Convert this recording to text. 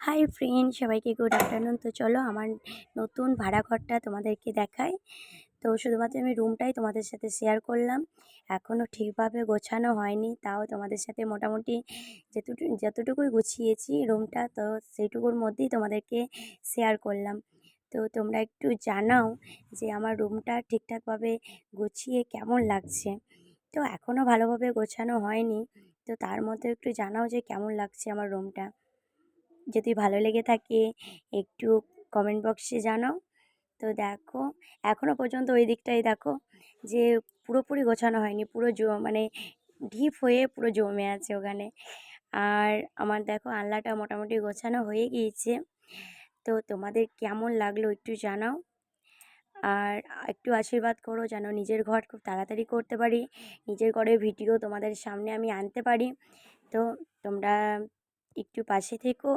Hi friend, সবাইকে good afternoon. তো চলো আমার নতুন ভাড়া ঘরটা তোমাদেরকে দেখাই। তো শুধুমাত্র আমি রুমটাই তোমাদের সাথে শেয়ার করলাম। এখনও ঠিকভাবে গোছানো হয়নি, তাও তোমাদের সাথে মোটামুটি যতটুকুই গুছিয়েছি রুমটা, তো সেইটুকুর মধ্যেই তোমাদেরকে শেয়ার করলাম। তো তোমরা একটু জানাও যে আমার রুমটা ঠিকঠাকভাবে গুছিয়ে কেমন লাগছে। তো এখনও ভালোভাবে গোছানো হয়নি, তো তার মধ্যে একটু জানাও যে কেমন লাগছে আমার রুমটা। যদি ভালো লেগে থাকে একটু কমেন্ট বক্সে জানাও। তো দেখো, এখনও পর্যন্ত ওই দিকটাই দেখো যে পুরোপুরি গোছানো হয়নি, পুরো মানে ঢিপ হয়ে পুরো জমে আছে ওখানে। আর আমার দেখো আলনাটা মোটামুটি গোছানো হয়ে গিয়েছে। তো তোমাদের কেমন লাগলো একটু জানাও। আর একটু আশীর্বাদ করো যেন নিজের ঘর খুব তাড়াতাড়ি করতে পারি, নিজের ঘরের ভিডিও তোমাদের সামনে আমি আনতে পারি। তো তোমরা একটু পাশে থেকো।